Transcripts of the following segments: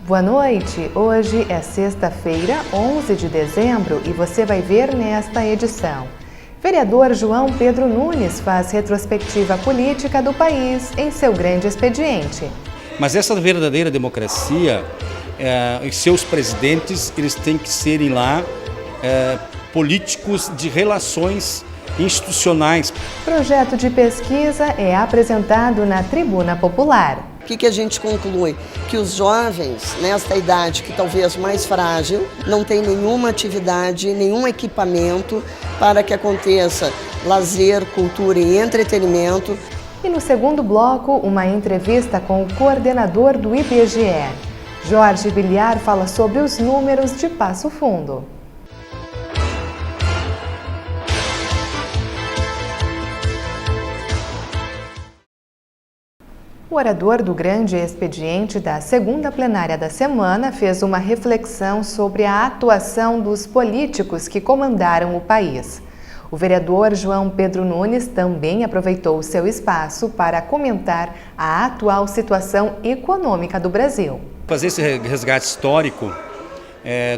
Boa noite! Hoje é sexta-feira, 11 de dezembro, e você vai ver nesta edição. Vereador João Pedro Nunes faz retrospectiva política do país em seu grande expediente. Mas essa verdadeira democracia, os seus presidentes, eles têm que serem lá políticos de relações institucionais. Projeto de pesquisa é apresentado na Tribuna Popular. O que a gente conclui? Que os jovens, nesta idade que talvez mais frágil, não tem nenhuma atividade, nenhum equipamento para que aconteça lazer, cultura e entretenimento. E no segundo bloco, uma entrevista com o coordenador do IBGE. Jorge Biliar fala sobre os números de Passo Fundo. O orador do grande expediente da segunda plenária da semana fez uma reflexão sobre a atuação dos políticos que comandaram o país. O vereador João Pedro Nunes também aproveitou o seu espaço para comentar a atual situação econômica do Brasil. Fazer esse resgate histórico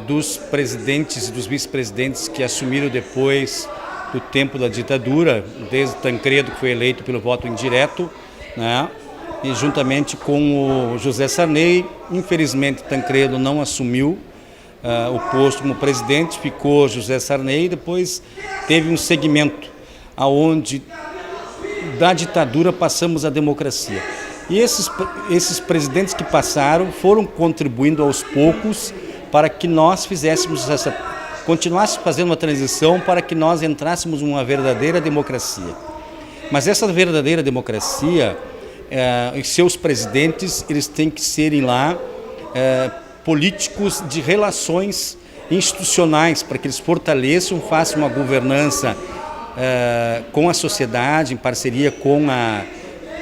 dos presidentes e dos vice-presidentes que assumiram depois do tempo da ditadura, desde Tancredo, que foi eleito pelo voto indireto, né? E juntamente com o José Sarney. Infelizmente Tancredo não assumiu o posto como presidente, ficou José Sarney, e depois teve um segmento aonde da ditadura passamos à democracia. E esses presidentes que passaram foram contribuindo aos poucos para que nós continuássemos fazendo uma transição para que nós entrássemos numa verdadeira democracia. Mas essa verdadeira democracia, os seus presidentes, eles têm que serem lá políticos de relações institucionais, para que eles fortaleçam, façam uma governança com a sociedade, em parceria com a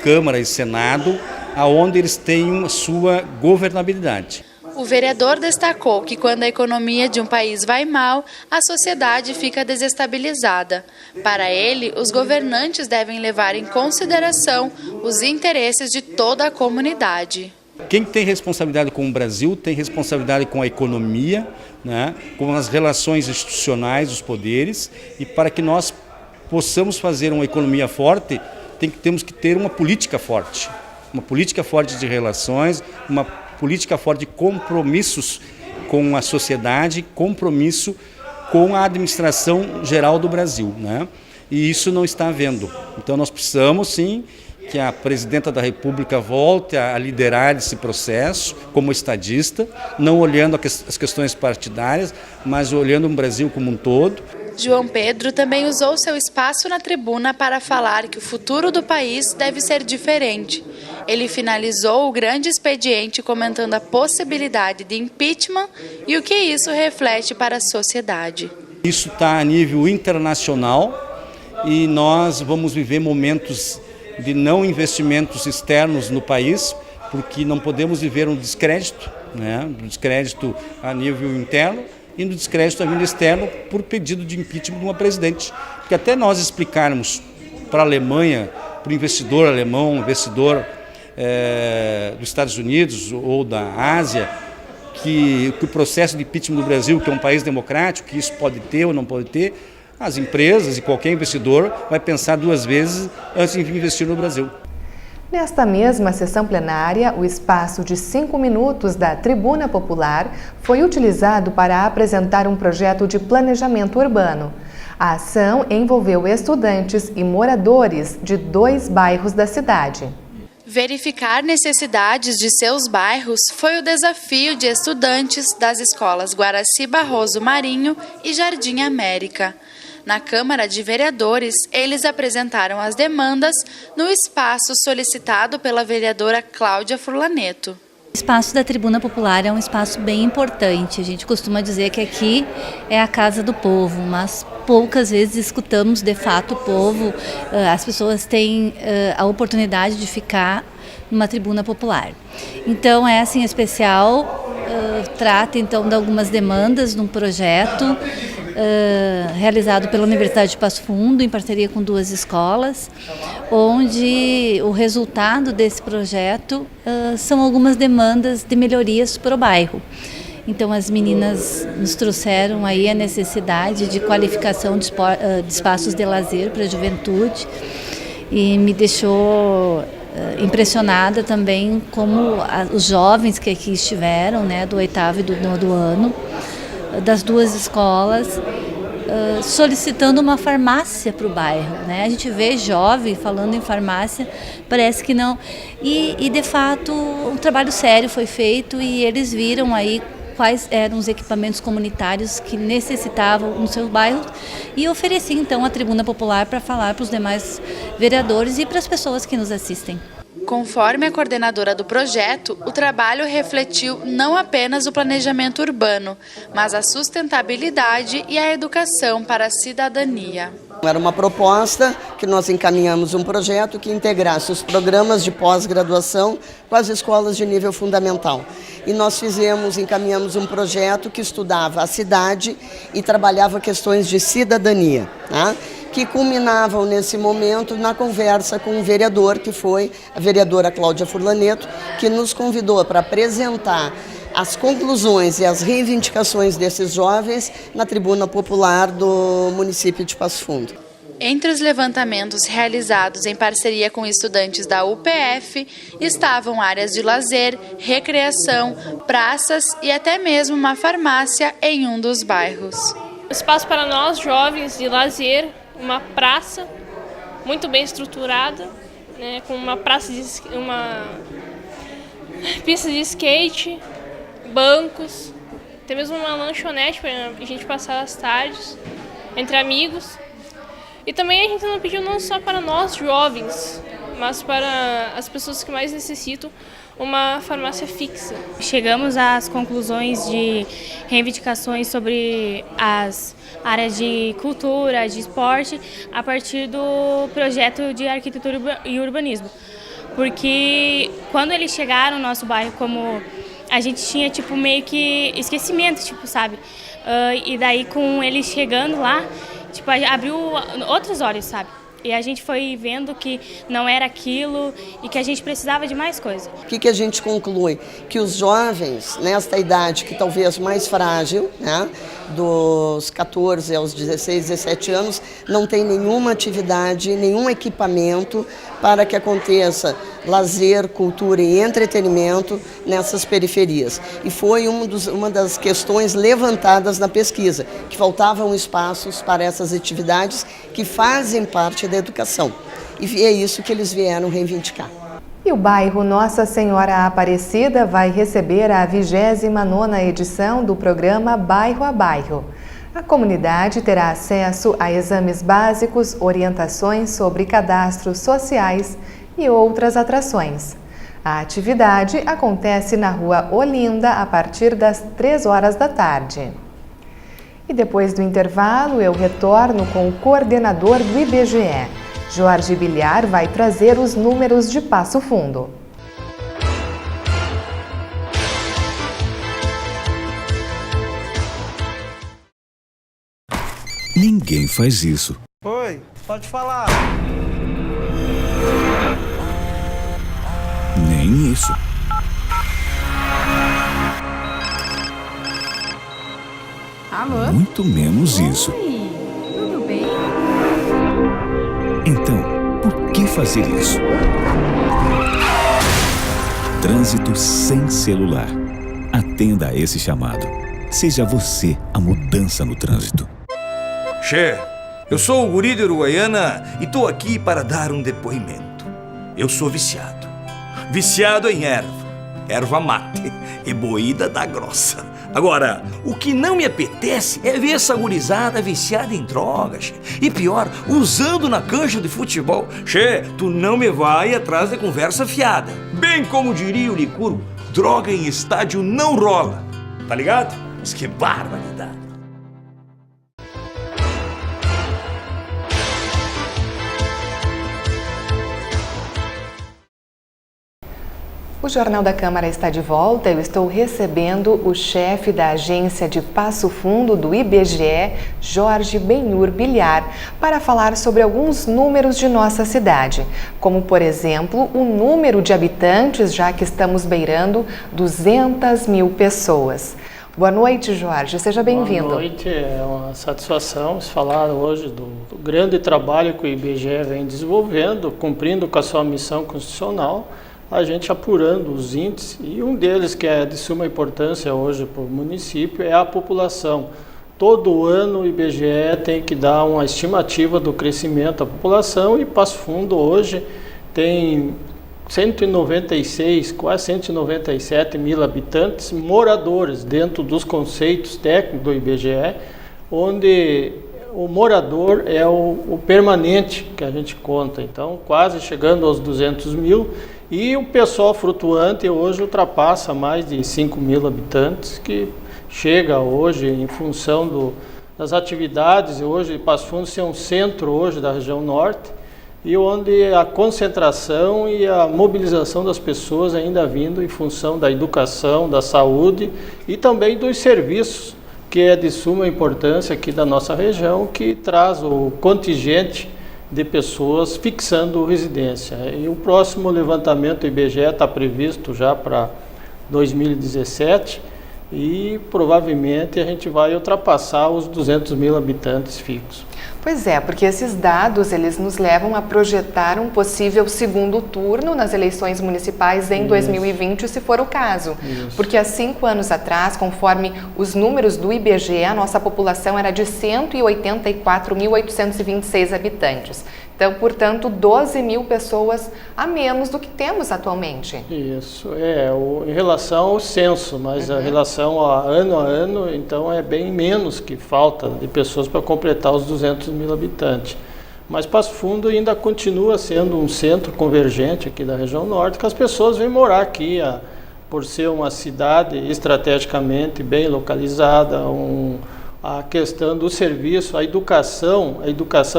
Câmara e Senado, aonde eles tenham a sua governabilidade. O vereador destacou que quando a economia de um país vai mal, a sociedade fica desestabilizada. Para ele, os governantes devem levar em consideração os interesses de toda a comunidade. Quem tem responsabilidade com o Brasil tem responsabilidade com a economia, né, com as relações institucionais dos poderes, e para que nós possamos fazer uma economia forte, temos que ter uma política forte de relações, uma política forte de compromissos com a sociedade, compromisso com a administração geral do Brasil, né? E isso não está havendo. Então nós precisamos sim que a presidenta da República volte a liderar esse processo como estadista, não olhando as questões partidárias, mas olhando o Brasil como um todo. João Pedro também usou seu espaço na tribuna para falar que o futuro do país deve ser diferente. Ele finalizou o grande expediente comentando a possibilidade de impeachment e o que isso reflete para a sociedade. Isso está a nível internacional e nós vamos viver momentos de não investimentos externos no país, porque não podemos viver um descrédito, né? Um descrédito a nível interno e no descrédito a nível externo por pedido de impeachment de uma presidente. Porque até nós explicarmos para a Alemanha, para o investidor alemão, investidor dos Estados Unidos ou da Ásia, que o processo de impeachment do Brasil, que é um país democrático, que isso pode ter ou não pode ter, as empresas e qualquer investidor vai pensar duas vezes antes de investir no Brasil. Nesta mesma sessão plenária, o espaço de 5 minutos da Tribuna Popular foi utilizado para apresentar um projeto de planejamento urbano. A ação envolveu estudantes e moradores de 2 bairros da cidade. Verificar necessidades de seus bairros foi o desafio de estudantes das escolas Guaraci Barroso Marinho e Jardim América. Na Câmara de Vereadores, eles apresentaram as demandas no espaço solicitado pela vereadora Cláudia Furlaneto. O espaço da Tribuna Popular é um espaço bem importante. A gente costuma dizer que aqui é a casa do povo, mas poucas vezes escutamos de fato o povo. As pessoas têm a oportunidade de ficar numa Tribuna Popular. Então, essa em especial trata então de algumas demandas de um projeto realizado pela Universidade de Passo Fundo, em parceria com 2 escolas, onde o resultado desse projeto são algumas demandas de melhorias para o bairro. Então as meninas nos trouxeram aí a necessidade de qualificação de espaços de lazer para a juventude e me deixou impressionada também como os jovens que aqui estiveram, né, do 8º e do 9º ano, das 2 escolas, solicitando uma farmácia para o bairro, né? A gente vê jovem falando em farmácia, parece que não. E de fato um trabalho sério foi feito e eles viram aí quais eram os equipamentos comunitários que necessitavam no seu bairro e ofereci então a tribuna popular para falar para os demais vereadores e para as pessoas que nos assistem. Conforme a coordenadora do projeto, o trabalho refletiu não apenas o planejamento urbano, mas a sustentabilidade e a educação para a cidadania. Era uma proposta que nós encaminhamos um projeto que integrasse os programas de pós-graduação com as escolas de nível fundamental. E nós encaminhamos um projeto que estudava a cidade e trabalhava questões de cidadania, tá? Que culminavam nesse momento na conversa com o vereador, que foi a vereadora Cláudia Furlaneto, que nos convidou para apresentar as conclusões e as reivindicações desses jovens na tribuna popular do município de Passo Fundo. Entre os levantamentos realizados em parceria com estudantes da UPF estavam áreas de lazer, recreação, praças e até mesmo uma farmácia em um dos bairros. Espaço para nós, jovens, de lazer, uma praça muito bem estruturada, né, com uma pista de skate, bancos, até mesmo uma lanchonete para a gente passar as tardes entre amigos. E também a gente não pediu não só para nós jovens, mas para as pessoas que mais necessitam uma farmácia fixa. Chegamos às conclusões de reivindicações sobre as áreas de cultura, de esporte, a partir do projeto de arquitetura e urbanismo. Porque quando eles chegaram no nosso bairro, como a gente tinha tipo meio que esquecimento, tipo, sabe? E daí com eles chegando lá, tipo, abriu outros olhos, sabe? E a gente foi vendo que não era aquilo e que a gente precisava de mais coisa. O que a gente conclui? Que os jovens, nesta idade que talvez mais frágil, né, dos 14 aos 16, 17 anos, não tem nenhuma atividade, nenhum equipamento para que aconteça lazer, cultura e entretenimento nessas periferias. E foi uma das questões levantadas na pesquisa, que faltavam espaços para essas atividades que fazem parte da educação. E é isso que eles vieram reivindicar. E o bairro Nossa Senhora Aparecida vai receber a 29ª edição do programa Bairro a Bairro. A comunidade terá acesso a exames básicos, orientações sobre cadastros sociais e outras atrações. A atividade acontece na Rua Olinda a partir das 3 horas da tarde. E depois do intervalo, eu retorno com o coordenador do IBGE. Jorge Bilhar vai trazer os números de Passo Fundo. Ninguém faz isso. Oi, pode falar. Nem isso. Alô? Muito menos isso. Oi, tudo bem? Então, por que fazer isso? Trânsito sem celular. Atenda a esse chamado. Seja você a mudança no trânsito. Che, eu sou o guri de Uruguaiana e tô aqui para dar um depoimento. Eu sou viciado. Viciado em erva mate e moída da grossa. Agora, o que não me apetece é ver essa gurizada viciada em drogas, che. E pior, usando na cancha de futebol. Che, tu não me vai atrás de conversa fiada. Bem como diria o Licurgo, droga em estádio não rola. Tá ligado? Mas que barbaridade. O Jornal da Câmara está de volta. Eu estou recebendo o chefe da agência de Passo Fundo do IBGE, Jorge Benhur Bilhar, para falar sobre alguns números de nossa cidade, como, por exemplo, o número de habitantes, já que estamos beirando 200 mil pessoas. Boa noite, Jorge. Seja bem-vindo. Boa noite. É uma satisfação falar hoje do grande trabalho que o IBGE vem desenvolvendo, cumprindo com a sua missão constitucional, a gente apurando os índices, e um deles que é de suma importância hoje para o município é a população. Todo ano o IBGE tem que dar uma estimativa do crescimento da população e Passo Fundo hoje tem 196, quase 197 mil habitantes moradores dentro dos conceitos técnicos do IBGE, onde o morador é o permanente que a gente conta, então quase chegando aos 200 mil, e o pessoal flutuante hoje ultrapassa mais de 5 mil habitantes, que chega hoje em função das atividades, hoje Passo Fundo ser um centro hoje da região norte, e onde a concentração e a mobilização das pessoas ainda vindo em função da educação, da saúde e também dos serviços, que é de suma importância aqui da nossa região, que traz o contingente de pessoas fixando residência. E o próximo levantamento do IBGE está previsto já para 2017 e provavelmente a gente vai ultrapassar os 200 mil habitantes fixos. Pois é, porque esses dados eles nos levam a projetar um possível segundo turno nas eleições municipais em 2020, se for o caso. Porque há 5 anos atrás, conforme os números do IBGE, a nossa população era de 184.826 habitantes. Então, portanto, 12 mil pessoas a menos do que temos atualmente. Isso, em relação ao censo, mas a relação a ano, então é bem menos que falta de pessoas para completar os 200 mil habitantes. Mas Passo Fundo ainda continua sendo um centro convergente aqui da região norte, que as pessoas vêm morar aqui por ser uma cidade estrategicamente bem localizada, a questão do serviço, a educação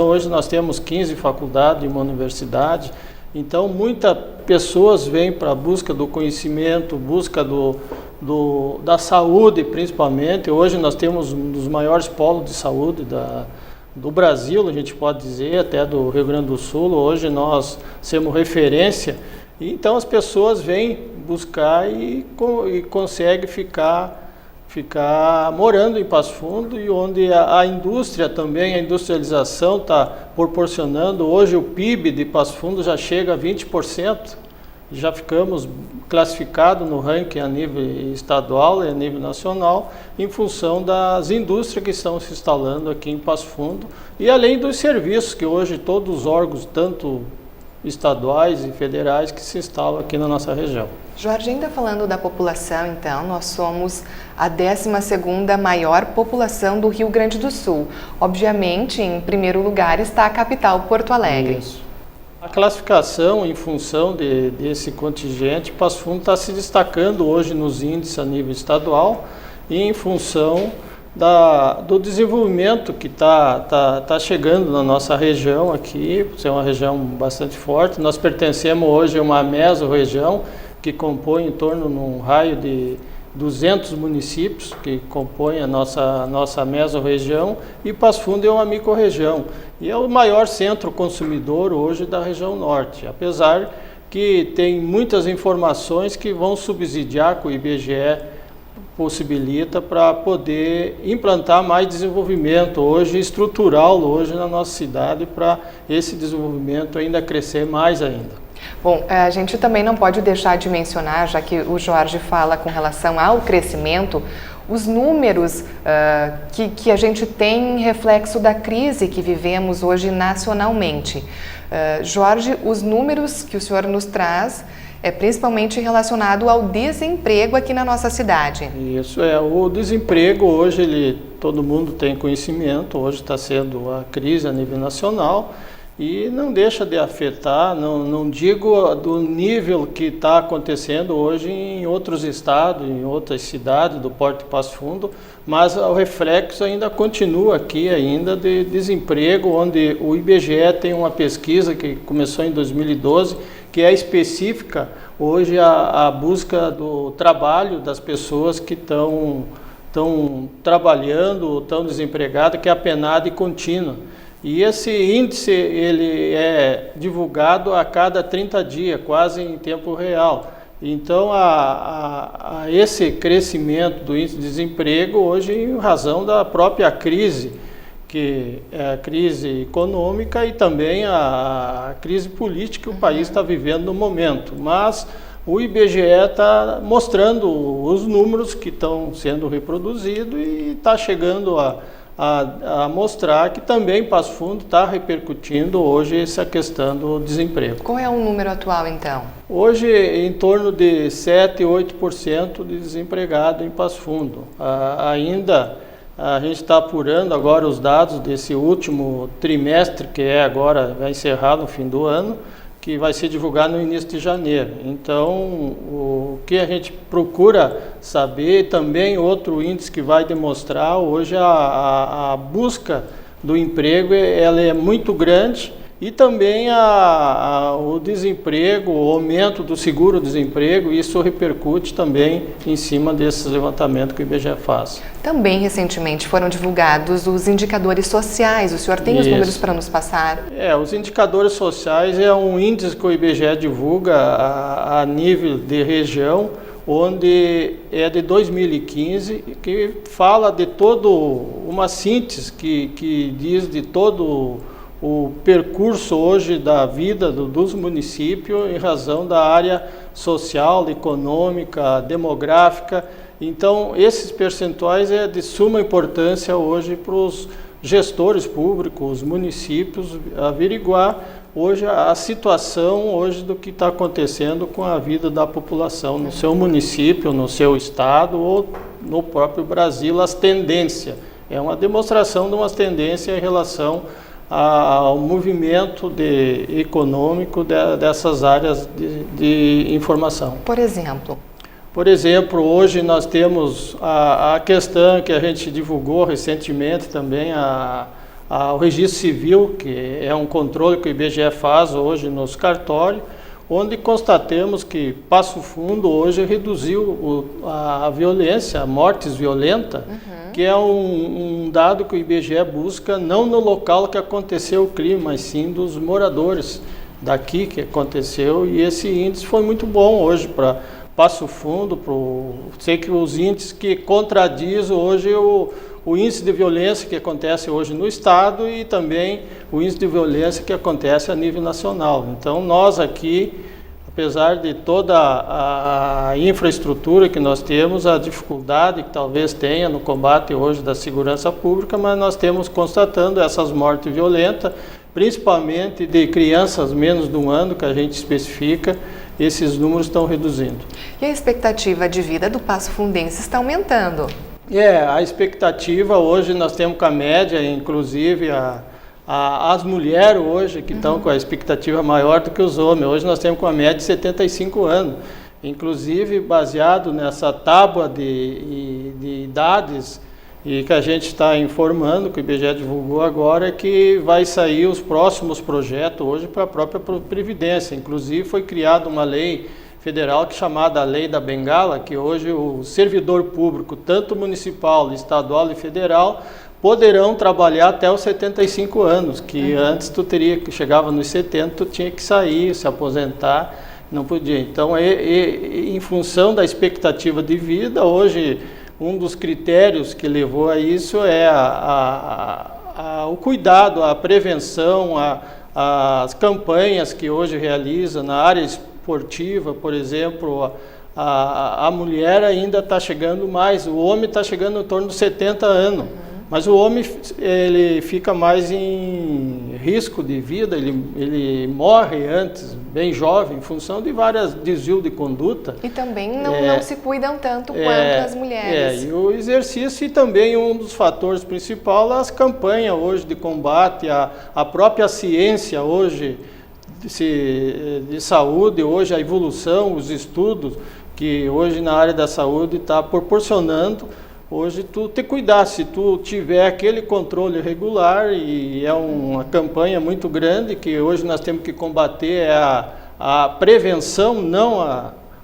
hoje nós temos 15 faculdades e uma universidade, então muitas pessoas vêm para a busca do conhecimento, busca da saúde principalmente. Hoje nós temos um dos maiores polos de saúde do Brasil, a gente pode dizer, até do Rio Grande do Sul. Hoje nós somos referência, e então as pessoas vêm buscar e conseguem ficar morando em Passo Fundo, e onde a indústria também, a industrialização está proporcionando. Hoje o PIB de Passo Fundo já chega a 20%, já ficamos classificados no ranking a nível estadual e a nível nacional, em função das indústrias que estão se instalando aqui em Passo Fundo, e além dos serviços que hoje todos os órgãos, tanto estaduais e federais, que se instalam aqui na nossa região. Jorge, ainda falando da população, então, nós somos a 12ª maior população do Rio Grande do Sul. Obviamente, em primeiro lugar está a capital, Porto Alegre. Isso. A classificação em função desse contingente, Passo Fundo está se destacando hoje nos índices a nível estadual, e em função do desenvolvimento que está chegando na nossa região aqui, é uma região bastante forte. Nós pertencemos hoje a uma mesorregião que compõe em torno de um raio de 200 municípios que compõem a nossa mesorregião, e Passo Fundo é uma microrregião e é o maior centro consumidor hoje da região norte, apesar que tem muitas informações que vão subsidiar que o IBGE possibilita para poder implantar mais desenvolvimento hoje, estrutural hoje na nossa cidade, para esse desenvolvimento ainda crescer mais ainda. Bom, a gente também não pode deixar de mencionar, já que o Jorge fala com relação ao crescimento, os números que a gente tem reflexo da crise que vivemos hoje nacionalmente. Jorge, os números que o senhor nos traz é principalmente relacionado ao desemprego aqui na nossa cidade. Isso, o desemprego hoje, todo mundo tem conhecimento, hoje está sendo a crise a nível nacional, e não deixa de afetar, não digo do nível que está acontecendo hoje em outros estados, em outras cidades do Porto de Passo Fundo, mas o reflexo ainda continua aqui ainda de desemprego, onde o IBGE tem uma pesquisa que começou em 2012, que é específica hoje a busca do trabalho das pessoas que estão trabalhando, estão desempregadas, que é a PNAD contínua. E esse índice ele é divulgado a cada 30 dias, quase em tempo real. Então, esse crescimento do índice de desemprego hoje em razão da própria crise, que é a crise econômica e também a crise política que o país está vivendo no momento. Mas o IBGE está mostrando os números que estão sendo reproduzidos e está chegando a mostrar que também Passo Fundo está repercutindo hoje essa questão do desemprego. Qual é o número atual, então? Hoje, em torno de 7, 8% de desempregado em Passo Fundo. Ainda a gente está apurando agora os dados desse último trimestre, que agora vai encerrar no fim do ano, que vai ser divulgado no início de janeiro. Então, o que a gente procura saber, também outro índice que vai demonstrar, hoje a busca do emprego ela é muito grande e também o desemprego, o aumento do seguro-desemprego, isso repercute também em cima desses levantamentos que o IBGE faz. Também, recentemente, foram divulgados os indicadores sociais. O senhor tem os números para nos passar? Os indicadores sociais é um índice que o IBGE divulga a nível de região, onde é de 2015, que fala de toda uma síntese que diz de todo o percurso hoje da vida dos municípios em razão da área social, econômica, demográfica. Então, esses percentuais é de suma importância hoje para os gestores públicos, os municípios, averiguar hoje a situação hoje do que está acontecendo com a vida da população no seu município, no seu estado ou no próprio Brasil, as tendências. É uma demonstração de umas tendências em relação ao movimento econômico dessas áreas de informação. Por exemplo? Por exemplo, hoje nós temos a questão que a gente divulgou recentemente também, o registro civil, que é um controle que o IBGE faz hoje nos cartórios, onde constatamos que Passo Fundo hoje reduziu a violência, a mortes violentas, que é um dado que o IBGE busca não no local que aconteceu o crime, mas sim dos moradores daqui que aconteceu, e esse índice foi muito bom hoje para Passo Fundo, sei que os índices que contradizem hoje o índice de violência que acontece hoje no estado e também o índice de violência que acontece a nível nacional. Então nós aqui, apesar de toda a infraestrutura que nós temos, a dificuldade que talvez tenha no combate hoje da segurança pública, mas nós temos constatando essas mortes violentas, principalmente de crianças menos de 1 ano, que a gente especifica, esses números estão reduzindo. E a expectativa de vida do Passo Fundense está aumentando? A expectativa hoje nós temos com a média, inclusive as mulheres hoje que estão com a expectativa maior do que os homens. Hoje nós temos com a média de 75 anos. Inclusive, baseado nessa tábua de idades e que a gente está informando, que o IBGE divulgou agora, que vai sair os próximos projetos hoje para a própria Previdência. Inclusive, foi criada uma lei federal que é chamada a Lei da Bengala, que hoje o servidor público, tanto municipal, estadual e federal, poderão trabalhar até os 75 anos, que antes tu chegava nos 70, tu tinha que sair, se aposentar, não podia. Então, em função da expectativa de vida, hoje um dos critérios que levou a isso é o cuidado, a prevenção, as campanhas que hoje realiza na área esportiva, por exemplo, a mulher ainda está chegando mais, o homem está chegando em torno de 70 anos, mas o homem ele fica mais em risco de vida, ele morre antes, bem jovem, em função de vários desvios de conduta. E também não se cuidam tanto quanto as mulheres. E o exercício e também um dos fatores principais, as campanhas hoje de combate, a própria ciência hoje, de saúde, hoje a evolução, os estudos que hoje na área da saúde está proporcionando, hoje tu te cuidar, se tu tiver aquele controle regular, e é uma campanha muito grande que hoje nós temos que combater, a prevenção, não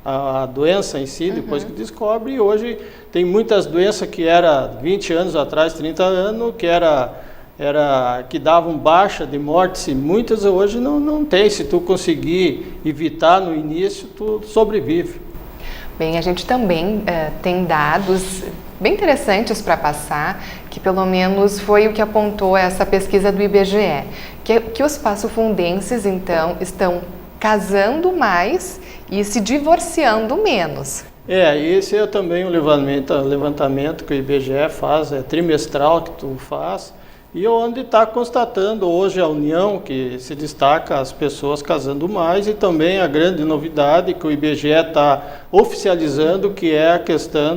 a doença em si, depois que descobre. E hoje tem muitas doenças que era 20 anos atrás, 30 anos, que davam baixa de mortes, e muitas hoje não tem. Se tu conseguir evitar no início, tu sobrevive. Bem, a gente também tem dados bem interessantes para passar, que pelo menos foi o que apontou essa pesquisa do IBGE, que os passofundenses, então, estão casando mais e se divorciando menos. Esse é também um levantamento que o IBGE faz, é trimestral que tu faz, e onde está constatando hoje a união, que se destaca as pessoas casando mais, e também a grande novidade que o IBGE está oficializando, que é a questão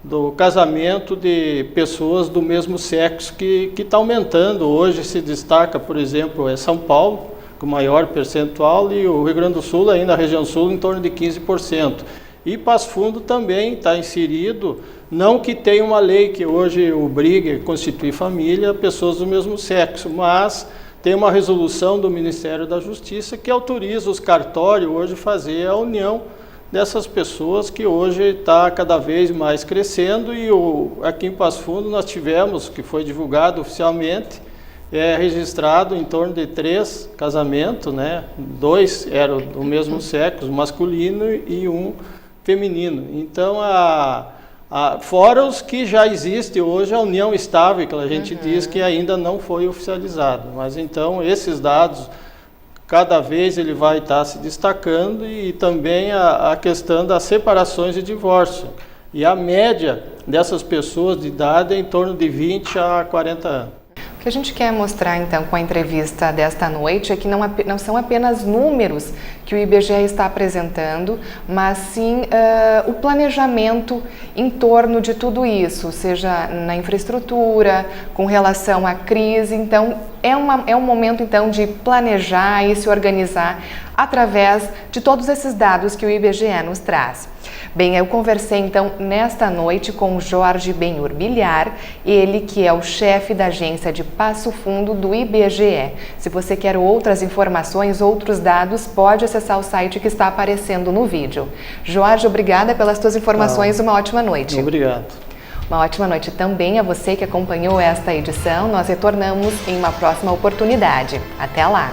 do casamento de pessoas do mesmo sexo, que está aumentando. Hoje se destaca, por exemplo, São Paulo, com maior percentual, e o Rio Grande do Sul, ainda a região sul, em torno de 15%. E Passo Fundo também está inserido, não que tenha uma lei que hoje obrigue a constituir família pessoas do mesmo sexo, mas tem uma resolução do Ministério da Justiça que autoriza os cartórios hoje a fazer a união dessas pessoas, que hoje está cada vez mais crescendo. E aqui em Passo Fundo nós tivemos, que foi divulgado oficialmente, registrado em torno de 3 casamentos, né? 2 eram do mesmo sexo, masculino, e 1 feminino. Então, fora os que já existe hoje, a união estável, que a gente diz que ainda não foi oficializado. Mas então, esses dados, cada vez ele vai estar se destacando, e também a questão das separações e divórcio. E a média dessas pessoas de idade é em torno de 20 a 40 anos. O que a gente quer mostrar, então, com a entrevista desta noite é que não são apenas números que o IBGE está apresentando, mas sim o planejamento em torno de tudo isso, seja na infraestrutura, com relação à crise. Então, é um momento, então, de planejar e se organizar através de todos esses dados que o IBGE nos traz. Bem, eu conversei então nesta noite com Jorge Benhur Bilhar, ele que é o chefe da agência de Passo Fundo do IBGE. Se você quer outras informações, outros dados, pode acessar o site que está aparecendo no vídeo. Jorge, obrigada pelas tuas informações, uma ótima noite. Obrigado. Uma ótima noite também a você que acompanhou esta edição. Nós retornamos em uma próxima oportunidade. Até lá!